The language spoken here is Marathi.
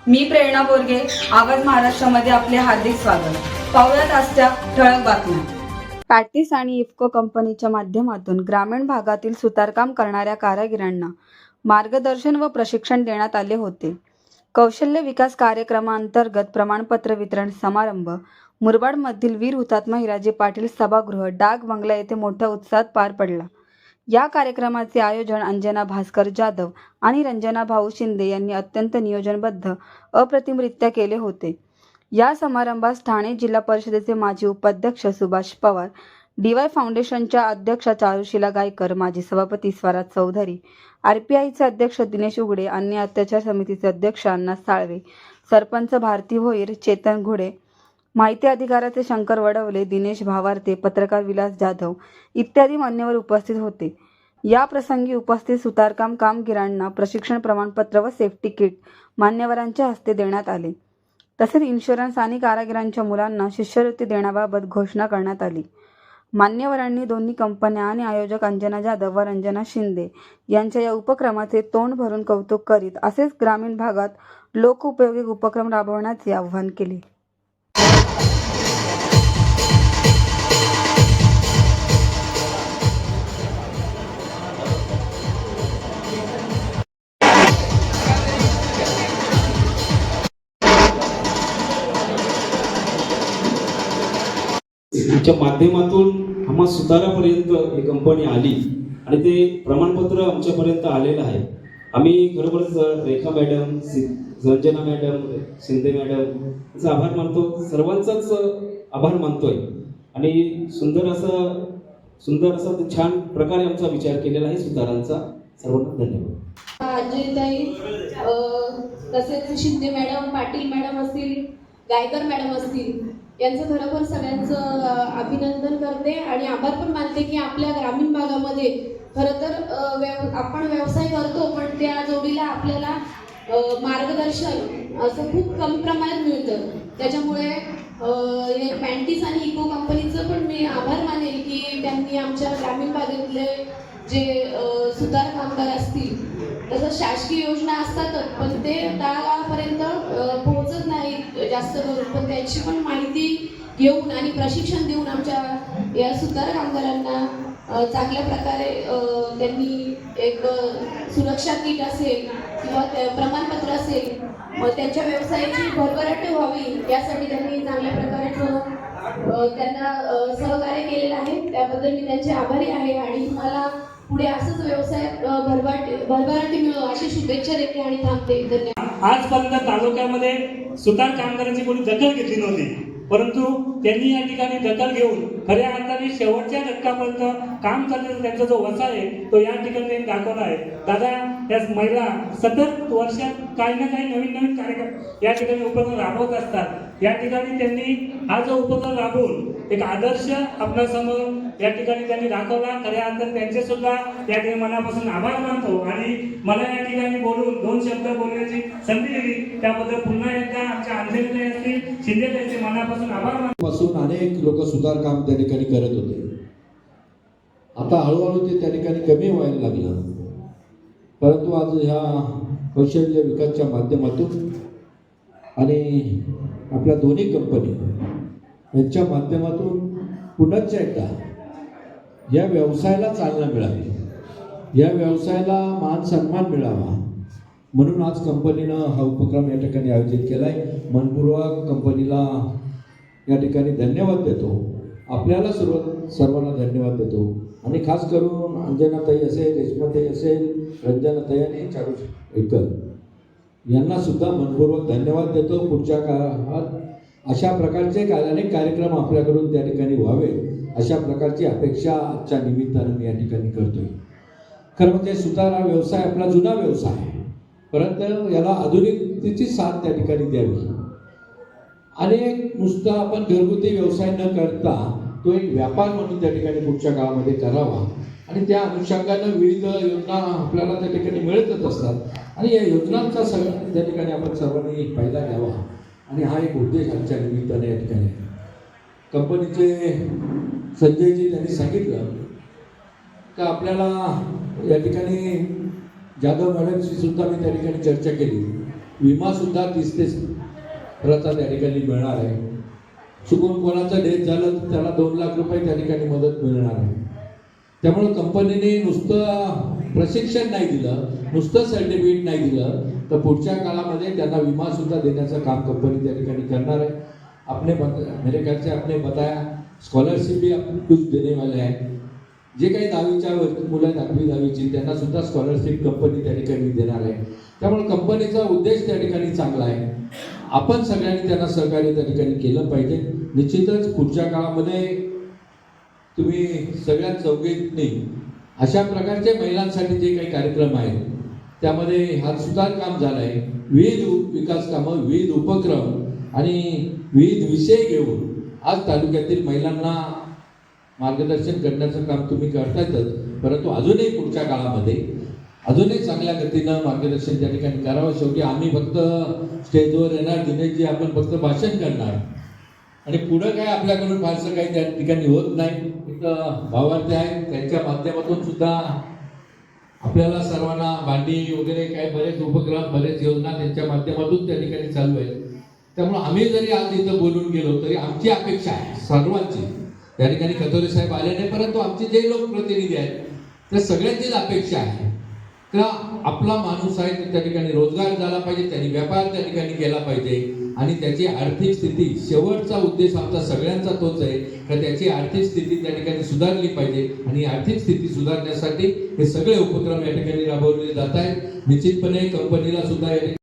मी प्रेरणा बोरगे, आवाज महाराष्ट्रामध्ये आपले हार्दिक स्वागत. पाहुयात आजच्या ठळक बातम्या. पॅटीस आणि इफ्को कंपनीच्या माध्यमातून ग्रामीण भागातील सुतारकाम करणाऱ्या कारागिरांना मार्गदर्शन व प्रशिक्षण देण्यात आले होते. कौशल्य विकास कार्यक्रमांतर्गत प्रमाणपत्र वितरण समारंभ मुरबाडमधील वीर हुतात्मा हिराजी पाटील सभागृह डाक बंगला येथे मोठ्या उत्साहात पार पडला. या कार्यक्रमाचे आयोजन अंजना भास्कर जाधव आणि रंजना भाऊ शिंदे यांनी अत्यंत नियोजनबद्ध अप्रतिमरित्या केले होते. या समारंभास ठाणे जिल्हा परिषदेचे माजी उपाध्यक्ष सुभाष पवार, DY फाउंडेशनच्या अध्यक्षा चारुशीला गायकर, माजी सभापती स्वराज चौधरी, RPIचे अध्यक्ष दिनेश उघडे, अन्य अत्याचार समितीचे अध्यक्ष अण्णा साळवे, सरपंच भारती भोईर, चेतन घोडे, माहिती अधिकाराचे शंकर वडवले, दिनेश भावारते, पत्रकार विलास जाधव इत्यादी मान्यवर उपस्थित होते. या प्रसंगी उपस्थित सुतारकाम कामगिरांना प्रशिक्षण प्रमाणपत्र व सेफ्टी किट मान्यवरांच्या हस्ते देण्यात आले. तसेच इन्शुरन्स आणि कारागिरांच्या मुलांना शिष्यवृत्ती देण्याबाबत घोषणा करण्यात आली. मान्यवरांनी दोन्ही कंपन्या आणि आयोजक अंजना जाधव व रंजना शिंदे यांच्या या उपक्रमाचे तोंड भरून कौतुक करीत असेच ग्रामीण भागात लोकोपयोगी उपक्रम राबवण्याचे आवाहन केले. च्या माध्यमातून आम्हा सुतारापर्यंत ही कंपनी आली आणि ते प्रमाणपत्र आमच्यापर्यंत आलेलं आहे. आम्ही खरोखरच Rekha madam, Ranjana madam, Shinde madam यांचा आभार मानतो, सर्वांचाच आभार मानतोय. आणि सुंदर असा छान प्रकारे आमचा विचार केलेला आहे सुतारांचा. सर्वांना धन्यवाद. अजयताई, तसेच शिंदे मॅडम, पाटील मॅडम असतील, गायकर मॅडम असतील, यांचं खरोखर सगळ्यांचं अभिनंदन करते आणि आभार पण मानते की आपल्या ग्रामीण भागामध्ये खरं तर आपण व्यवसाय करतो, पण त्या जोडीला आपल्याला मार्गदर्शन असं खूप कमी प्रमाणात मिळतं. त्याच्यामुळे हे पॅन्टीस आणि इको कंपनीचं पण मी आभार मानेल की त्यांनी आमच्या ग्रामीण भागातले जे सुतार कामगार असतील, तसंच शासकीय योजना असतातच पण ते तळागाळापर्यंत पोहोचत नाही जास्त करून, पण त्याची पण माहिती घेऊन आणि प्रशिक्षण देऊन आमच्या या सुतार कामगारांना चांगल्या प्रकारे त्यांनी एक सुरक्षा किट असेल किंवा प्रमाणपत्र असेल, मग त्यांच्या व्यवसायाची भरभराट व्हावी यासाठी त्यांनी चांगल्या प्रकारे त्यांना सहकार्य केलेलं आहे. त्याबद्दल मी त्यांचे आभारी आहे आणि तुम्हाला पुढे असंच व्यवसाय भरभराटी मिळो अशी शुभेच्छा देते आणि थांबते. धन्यवाद. आजपर्यंत तालुक्यामध्ये सुतार कामगारांची कोणी दखल घेतली नव्हती, परंतु त्यांनी या ठिकाणी दखल घेऊन खऱ्या अर्थाने शेवटच्या घटकापर्यंत काम करण्याचा त्यांचा जो वसा आहे तो या ठिकाणी त्यांनी दाखवला आहे. दादा या महिला सतत वर्षात काही ना काही नवीन कार्यक्रम या ठिकाणी उपक्रम राबवत असतात. या ठिकाणी त्यांनी हा जो उपक्रम राबवून एक आदर्श आपल्यासमोर या ठिकाणी त्यांनी दाखवला. खऱ्या अर्थाने त्यांचे सुद्धा या ठिकाणी मनापासून आभार मानतो आणि मला या ठिकाणी बोलून 2 शब्द बोलण्याची संधी दिली त्याबद्दल पुन्हा एकदा आमच्या अंजलीताई असतील, शिंदेताईंचे मनापासून आभार मानतो. पासून अनेक लोक सुतार काम त्या ठिकाणी करत होते. आता हळूहळू ते त्या ठिकाणी कमी व्हायला लागलं, परंतु आज ह्या कौशल्य विकासच्या माध्यमातून आणि आपल्या दोन्ही कंपनी यांच्या माध्यमातून पुन्हा एकदा या व्यवसायाला चालना मिळावी, या व्यवसायाला मान सन्मान मिळावा म्हणून आज कंपनीनं हा उपक्रम या ठिकाणी आयोजित केला आहे. मनपूर्वक कंपनीला या ठिकाणी धन्यवाद देतो. आपल्याला सर्वांना धन्यवाद देतो आणि खास करून अंजनाताई असेल, रेश्माताई असेल, रंजनाताई आणि चारुशीला यांना सुद्धा मनपूर्वक धन्यवाद देतो. पुढच्या काळात अशा प्रकारचे अनेक कार्यक्रम आपल्याकडून त्या ठिकाणी व्हावे अशा प्रकारची अपेक्षा आजच्या निमित्तानं मी या ठिकाणी करतोय. खरं म्हणजे सुतार हा व्यवसाय आपला जुना व्यवसाय आहे, परंतु याला आधुनिकतेची साथ त्या ठिकाणी द्यावी आणि नुसता आपण घरगुती व्यवसाय न करता तो एक व्यापार म्हणून त्या ठिकाणी पुढच्या काळामध्ये करावा आणि त्या अनुषंगानं विविध योजना आपल्याला त्या ठिकाणी मिळतच असतात आणि या योजनांचा सगळ्या त्या ठिकाणी आपण सर्वांनी फायदा घ्यावा आणि हा एक उद्देश आजच्या निमित्ताने या ठिकाणी कंपनीचे संजयजी त्यांनी सांगितलं का आपल्याला या ठिकाणी जाधव मॅडमशी सुद्धा मी त्या ठिकाणी चर्चा केली विमा सुद्धा 30 ते प्रचा त्या ठिकाणी मिळणार आहे. चुकून कोणाचं डेथ झालं तर त्याला 2 लाख रुपये त्या ठिकाणी मदत मिळणार आहे. त्यामुळे कंपनीने नुसतं प्रशिक्षण नाही दिलं, नुसतं सर्टिफिकेट नाही दिलं, तर पुढच्या काळामध्ये त्यांना विमा सुद्धा देण्याचं काम कंपनी त्या ठिकाणी करणार आहे. मेरे ख्याल से आपने बताया स्कॉलरशिप भी आपण कुछ देने वाले हैं. जे काही 10वीच्या मुलं 10वी त्यांना सुद्धा स्कॉलरशिप कंपनी त्या ठिकाणी देणार आहे. त्यामुळे कंपनीचा उद्देश त्या ठिकाणी चांगला आहे. आपण सगळ्यांनी त्यांना सहकार्य त्या ठिकाणी केलं पाहिजे. निश्चितच पुढच्या काळामध्ये तुम्ही सगळ्यात चौघींनी अशा प्रकारचे महिलांसाठी जे काही कार्यक्रम आहेत त्यामध्ये हा सुधार काम झालं आहे. विविध विकास कामं, विविध उपक्रम आणि विविध विषय घेऊन आज तालुक्यातील महिलांना मार्गदर्शन करण्याचं काम तुम्ही करतायतच, परंतु अजूनही पुढच्या काळामध्ये अजूनही चांगल्या गतीनं मार्गदर्शन त्या ठिकाणी करावं. शेवटी आम्ही फक्त स्टेजवर येणार, दिनेशजी आपण फक्त भाषण करणार आणि पुढं काय आपल्याकडून फारसं काही त्या ठिकाणी होत नाही. इथं भावार्थी आहेत, त्यांच्या माध्यमातून सुद्धा आपल्याला सर्वांना भांडी वगैरे काय बरेच उपक्रम, बरेच योजना त्यांच्या माध्यमातून त्या ठिकाणी चालू आहेत. त्यामुळे आम्ही जरी आज इथं बोलून गेलो तरी आमची अपेक्षा आहे सर्वांची, त्या ठिकाणी खतोरे साहेब आले नाही, परंतु आमचे जे लोकप्रतिनिधी आहेत त्या सगळ्यांचीच अपेक्षा आहे का आपला माणूस आहे त्या ठिकाणी रोजगार झाला पाहिजे, त्यांनी व्यापार त्या ठिकाणी केला पाहिजे आणि त्याची आर्थिक स्थिती, शेवटचा उद्देश आमचा सगळ्यांचा तोच आहे का त्याची आर्थिक स्थिती त्या ठिकाणी सुधारली पाहिजे आणि आर्थिक स्थिती सुधारण्यासाठी हे सगळे उपक्रम या ठिकाणी राबवले जात आहेत. निश्चितपणे कंपनीला सुद्धा